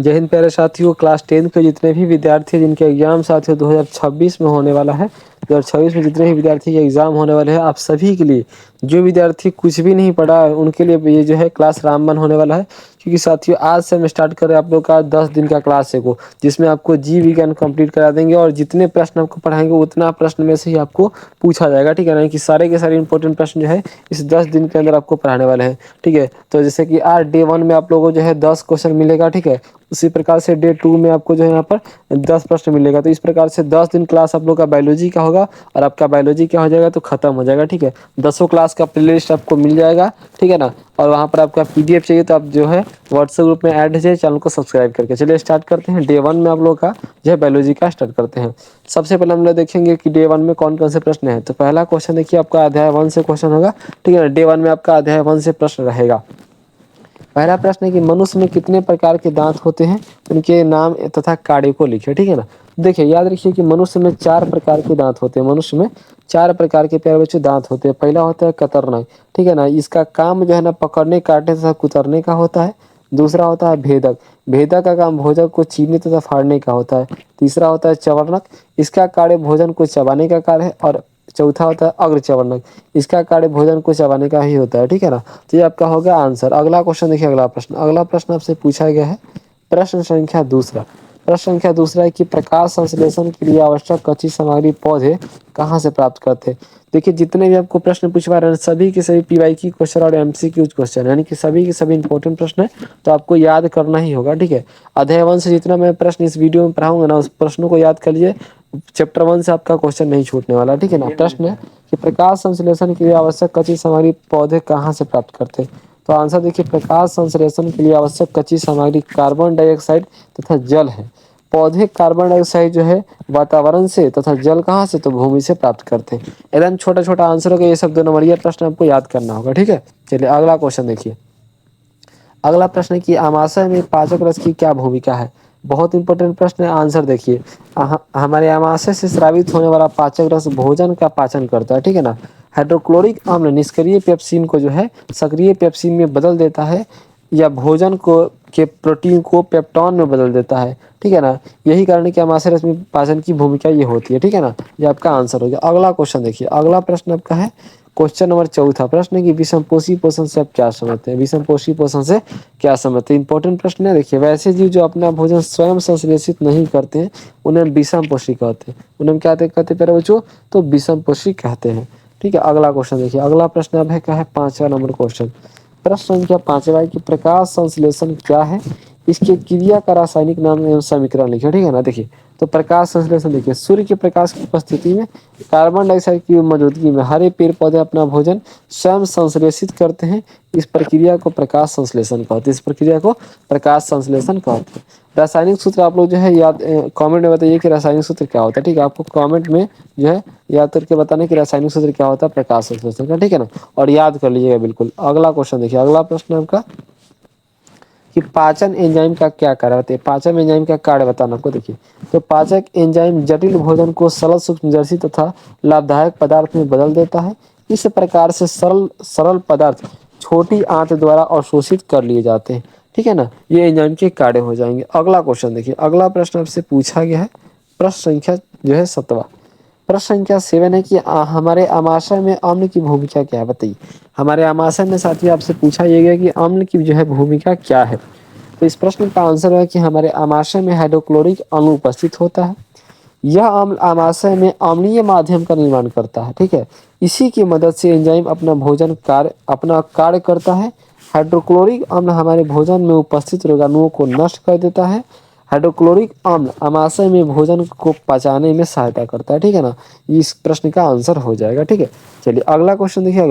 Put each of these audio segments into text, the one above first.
जय हिंद प्यारे साथियों, क्लास 10 के जितने भी विद्यार्थी हैं जिनके एग्जाम साथियों 2026 में होने वाला है, 2026 में जितने भी विद्यार्थी के एग्जाम होने वाले हैं, आप सभी के लिए, जो विद्यार्थी कुछ भी नहीं पढ़ा है उनके लिए ये जो है क्लास रामबाण होने वाला है। क्योंकि साथियों आज से हम स्टार्ट कर रहे हैं आप लोग का 10 दिन का क्लास है को, जिसमें आपको जीव विज्ञान कंप्लीट करा देंगे और जितने प्रश्न आपको पढ़ाएंगे उतना प्रश्न में से ही आपको पूछा जाएगा। ठीक है ना, कि सारे के सारे इंपॉर्टेंट प्रश्न जो है इस 10 दिन के अंदर आपको पढ़ाने वाले हैं। ठीक है, तो जैसे कि आज डे 1 में आप लोगों को जो है 10 क्वेश्चन मिलेगा। ठीक है, उसी प्रकार से डे 2 में आपको जो है यहाँ पर 10 प्रश्न मिलेगा। तो इस प्रकार से 10 दिन क्लास आप लोग का बायोलॉजी का होगा और आपका बायोलॉजी क्या हो जाएगा तो खत्म हो जाएगा। ठीक है, 10 क्लास का प्लेलिस्ट आपको मिल जाएगा। ठीक है ना, और वहाँ पर आपका पीडीएफ चाहिए तो आप जो है व्हाट्सएप ग्रुप में ऐड है, चैनल को सब्सक्राइब करके चलिए स्टार्ट करते हैं। डे 1 में आप लोग का जो है बायोलॉजी का स्टार्ट करते हैं। सबसे पहले हम लोग देखेंगे कि डे 1 में कौन कौन से प्रश्न है। तो पहला क्वेश्चन देखिए आपका अध्याय 1 से क्वेश्चन होगा। ठीक है, डे 1 में आपका अध्याय 1 से प्रश्न रहेगा। पहला प्रश्न है कि मनुष्य में कितने प्रकार के दांत होते हैं, उनके नाम तथा कार्य को लिखिए। ठीक है ना, देखिए याद रखिए कि मनुष्य में 4 प्रकार के दांत होते हैं। मनुष्य में 4 प्रकार के प्यारे बच्चों दांत होते हैं। पहला होता है कतरनाक। ठीक है ना, इसका काम जो है ना पकड़ने काटने तथा कुतरने का होता है। दूसरा होता है भेदक। भेदक का काम भोजन को छीनने तथा फाड़ने का होता है। तीसरा होता है चवर्णक। इसका कार्य भोजन को चबाने का कार्य है। और चौथा होता है अग्रचवर्णक। इसका कार्य भोजन को चबाने का ही होता है। ठीक है ना, तो ये आपका होगा आंसर। अगला क्वेश्चन देखिए, अगला प्रश्न आपसे पूछा गया है प्रश्न संख्या दूसरा। प्रश्न संख्या दूसरा है कि प्रकाश संश्लेषण के लिए आवश्यक कच्ची सामग्री पौधे कहाँ से प्राप्त करते हैं। देखिए जितने भी आपको प्रश्न पूछवा रहे हैं सभी के सभी पीवाईक्यू क्वेश्चन और एमसीक्यू क्वेश्चन, यानी कि सभी के सभी इंपॉर्टेंट प्रश्न है, तो आपको याद करना ही होगा। ठीक है, अध्याय 1 से जितना मैं प्रश्न इस वीडियो में पढ़ाऊंगा ना उस प्रश्नों को याद कर लीजिए। चैप्टर 1 से आपका क्वेश्चन नहीं छूटने वाला। ठीक है ना, प्रश्न है कि प्रकाश संश्लेषण के लिए आवश्यक कच्ची सामग्री पौधे कहाँ से प्राप्त करते हैं। तो आंसर देखिए, प्रकाश संश्लेषण के लिए आवश्यक कच्ची सामग्री कार्बन डाइऑक्साइड तथा जल है। पौधे कार्बन डाइऑक्साइड जो है वातावरण से तथा जल कहाँ से तो भूमि से प्राप्त करते हैं। एकदम छोटा छोटा आंसर होगा, ये सब 2 नंबरिया प्रश्न आपको याद करना होगा। ठीक है, चलिए अगला क्वेश्चन देखिए। अगला प्रश्न है कि आमाशय में पाचक रस की क्या भूमिका है। बहुत इंपॉर्टेंट प्रश्न है, आंसर देखिए। हमारे आमाशय से स्रावित होने वाला पाचक रस भोजन का पाचन करता है। ठीक है ना, हाइड्रोक्लोरिक अम्ल निष्क्रिय पेप्सिन को जो है सक्रिय पेप्सिन में बदल देता है, या भोजन को के प्रोटीन को पेप्टॉन में बदल देता है। ठीक है ना, यही कारण है कि आमाशय रस में पाचन की भूमिका ये होती है। ठीक है ना, ये आपका आंसर हो गया। अगला क्वेश्चन देखिए, अगला प्रश्न आपका है क्वेश्चन नंबर चौथा। प्रश्न है कि विषमपोषी पोषण से आप क्या समझते हैं। विषमपोषी पोषण से क्या समझते हैं, इंपॉर्टेंट प्रश्न है। देखिए वैसे जीव जो अपना भोजन स्वयं संश्लेषित नहीं करते हैं उन्हें विषमपोषी कहते हैं। उन्हें क्या कहते हैं प्यारे बच्चों, तो विषमपोषी कहते हैं। ठीक है, अगला क्वेश्चन देखिए। अगला प्रश्न अब है क्या है 5वां नंबर क्वेश्चन। प्रश्न संख्या 5वां है कि प्रकाश संश्लेषण क्या है, इसके क्रिया का रासायनिक नाम एवं समीकरण लिखिए। ठीक है ना, देखिए तो प्रकाश संश्लेषण देखिए, सूर्य के प्रकाश की उपस्थिति में कार्बन डाइऑक्साइड की मौजूदगी में हरे पेड़ पौधे अपना भोजन स्वयं संश्लेषित करते हैं। इस प्रक्रिया को प्रकाश संश्लेषण कहते हैं। इस प्रक्रिया को प्रकाश संश्लेषण कहते हैं। रासायनिक सूत्र आप लोग जो है याद कमेंट में बताइए कि रासायनिक सूत्र क्या होता है। ठीक है, आपको कमेंट में जो है याद करके बताना कि रासायनिक सूत्र क्या होता है प्रकाश संश्लेषण का। ठीक है ना, और याद कर लीजिएगा बिल्कुल। अगला क्वेश्चन देखिए, अगला प्रश्न आपका कि पाचन एंजाइम का क्या कार्य होता है। पाचन एंजाइम का कार्य बताना आपको। देखिए तो पाचक एंजाइम जटिल भोजन को सरल सूक्ष्मदर्शी तथा लाभदायक पदार्थ में बदल देता है। इस प्रकार से सरल पदार्थ छोटी आंत द्वारा अवशोषित कर लिए जाते हैं। ठीक है ना, ये एंजाइम के कार्य हो जाएंगे। अगला क्वेश्चन देखिए, अगला प्रश्न आपसे पूछा गया है प्रश्न संख्या जो है 7वां। प्रश्न संख्या 7 है कि हमारे आमाशय में अम्ल की भूमिका क्या है, बताइए। हमारे आमाशय में साथी आपसे पूछा यह गया कि अम्ल की जो है भूमिका क्या है। तो इस प्रश्न का आंसर है कि हमारे आमाशय में हाइड्रोक्लोरिक अम्ल उपस्थित होता है। यह अम्ल आमाशय में अम्लीय माध्यम का निर्माण करता है। ठीक है, इसी की मदद से एंजाइम अपना कार्य करता है। हाइड्रोक्लोरिक अम्ल हमारे भोजन में उपस्थित रोगाणुओं को नष्ट कर देता है। हाइड्रोक्लोरिक अम्ल आमाशय में भोजन को पचाने में सहायता करता है। ठीक है ना, इस प्रश्न का आंसर हो जाएगा। ठीक है, चलिए अगला क्वेश्चन देखिए।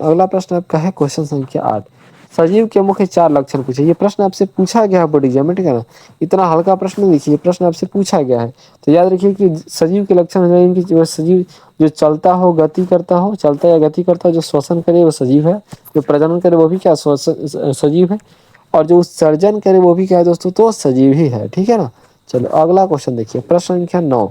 अगला प्रश्न आपका है क्वेश्चन संख्या 8। सजीव के मुख्य 4 लक्षण पूछे। ये प्रश्न आपसे पूछा गया है बोर्ड एग्जाम में। ठीक है ना, इतना हल्का प्रश्न देखिए, प्रश्न आपसे पूछा गया है। तो याद रखिए कि सजीव के लक्षण है कि जो सजीव जो चलता हो, गति करता हो, चलता या गति करता हो, जो श्वसन करे वो सजीव है, जो प्रजनन करे वो भी क्या सजीव है, और जो उत्सर्जन करे वो भी क्या है दोस्तों, तो सजीव ही है। ठीक है ना, चलो अगला क्वेश्चन देखिए। प्रश्न संख्या 9।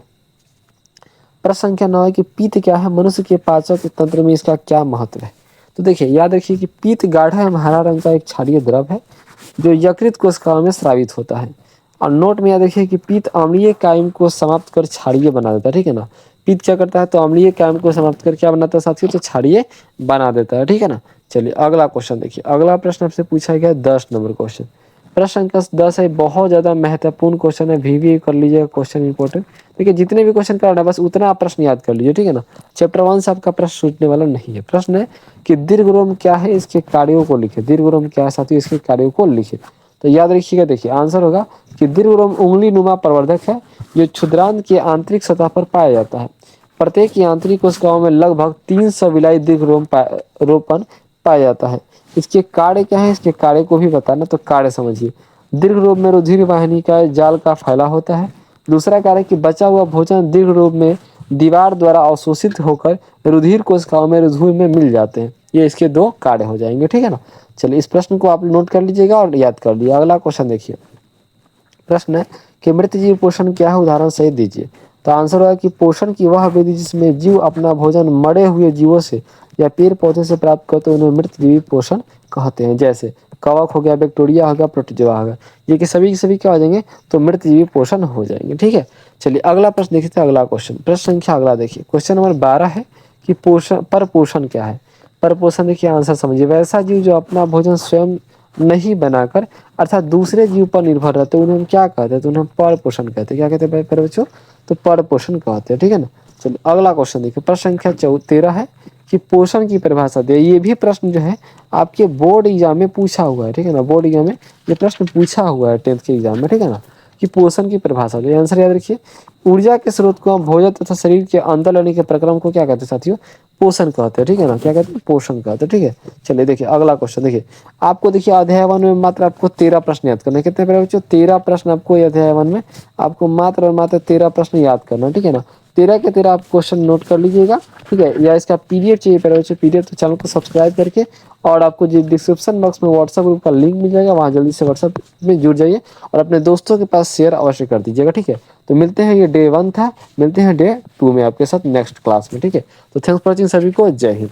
प्रश्न संख्या 9 है कि पित्त क्या है, मनुष्य के पाचक तंत्र में इसका क्या महत्व है। तो देखिए याद रखिए कि पित्त गाढ़ा एवं हरा रंग का एक क्षारीय द्रव है जो यकृत कोशिकाओं में स्रावित होता है। और नोट में याद रखिए कि पित्त अम्लीय कायम को समाप्त कर क्षारीय बना देता है, ठीक है ना। पित्त क्या करता है, तो अम्लीय कायम को समाप्त कर क्या बनाता है साथियों, तो क्षारीय बना देता है, ठीक है ना। चलिए अगला क्वेश्चन देखिए, अगला प्रश्न आपसे पूछा गया 10 नंबर क्वेश्चन। प्रश्न अंक 10 है, बहुत ज्यादा महत्वपूर्ण क्वेश्चन है, भी कर लीजिएगा, क्वेश्चन इंपॉर्टेंट। देखिए जितने भी क्वेश्चन करना है बस उतना आप प्रश्न याद कर लीजिए, ठीक है ना। चैप्टर 1 से आपका प्रश्न छूटने वाला नहीं है। प्रश्न है कि दीर्घरोम क्या है, इसके कार्यों को लिखे। दीर्घरोम क्या है साथियों, इसके कार्यों को लिखे। तो याद रखिएगा, देखिए आंसर होगा कि दीर्घरोम उंगली नुमा प्रवर्धक है जो क्षुद्रांत की आंतरिक सतह पर पाया जाता है। प्रत्येक की आंतरिक कोशिकाओं में लगभग 300 विलायी दीर्घरोम रोपण पाया जाता है। इसके कार्य क्या है, इसके कार्य को भी बताना, तो कार्य समझिए। दीर्घरोम में रुधिर वाहिनी का जाल का फैला होता है। दूसरा कार्य कि बचा हुआ भोजन दीर्घरोम में दीवार द्वारा अवशोषित होकर रुधिर कोशिकाओं में रुधिर में मिल जाते हैं। ये इसके दो कार्य हो जाएंगे, ठीक है ना। चलिए इस प्रश्न को आप नोट कर लीजिएगा और याद कर लीजिए। अगला क्वेश्चन देखिए, प्रश्न है कि मृत जीव पोषण क्या है, उदाहरण सहित दीजिए। तो आंसर होगा कि पोषण की वह विधि जिसमें जीव अपना भोजन मरे हुए जीवों से या पेड़ पौधे से प्राप्त करते उन्हें मृत जीवी पोषण कहते हैं। जैसे कवक हो गया, बैक्टीरिया हो गया, प्रोटोजोआ हो गया, ये कि सभी क्या हो जाएंगे, तो मृत जीवी पोषण हो जाएंगे, ठीक है। चलिए अगला प्रश्न देखते हैं। अगला क्वेश्चन, प्रश्न संख्या अगला देखिए, क्वेश्चन नंबर 12 है कि पोषण पर पोषण क्या है। पर पोषण देखिए, आंसर समझिए। वैसा जीव जो अपना भोजन स्वयं नहीं बनाकर अर्थात दूसरे जीव पर निर्भर रहते हैं उन्हें हम क्या कहते हैं, तो उन्हें पर पोषण कहते हैं। क्या कहते हैं प्यारे बच्चों, तो पर पोषण कहते हैं, ठीक है ना। चलिए अगला क्वेश्चन देखिए, प्रश्न संख्या 13 है कि पोषण की परिभाषा दे। ये भी प्रश्न जो है आपके बोर्ड एग्जाम में पूछा हुआ है, ठीक है ना। बोर्ड एग्जाम में ये प्रश्न पूछा हुआ है 10th के एग्जाम में, ठीक है ना, कि पोषण की परिभाषा दे। आंसर याद रखिए, ऊर्जा के स्रोत को भोजन तथा शरीर के अंदर लेने के प्रक्रम को क्या कहते हैं साथियों, पोषण कहते हैं, ठीक है ना। क्या कहते हैं, पोषण कहते हैं, ठीक है। चलिए देखिए अगला क्वेश्चन देखिए, आपको देखिए अध्याय 1 में मात्र आपको 13 प्रश्न याद करना है। कितने प्यारे बच्चों, 13 प्रश्न आपको अध्याय 1 में आपको मात्र और मात्र 13 प्रश्न याद करना, ठीक है ना। 13 के 13 आप क्वेश्चन नोट कर लीजिएगा, ठीक है। या इसका पीडीएफ चाहिए प्यारे बच्चों, पीडीएफ तो चैनल को सब्सक्राइब करके, और आपको जो डिस्क्रिप्शन बॉक्स में व्हाट्सएप ग्रुप का लिंक मिल जाएगा, वहाँ जल्दी से व्हाट्सएप में जुड़ जाइए और अपने दोस्तों के पास शेयर अवश्य कर दीजिएगा, ठीक है। तो मिलते हैं, ये डे 1 था, मिलते हैं डे 2 में आपके साथ नेक्स्ट क्लास में, ठीक है। तो थैंक्स फॉर वॉचिंग सभी को, जय हिंद।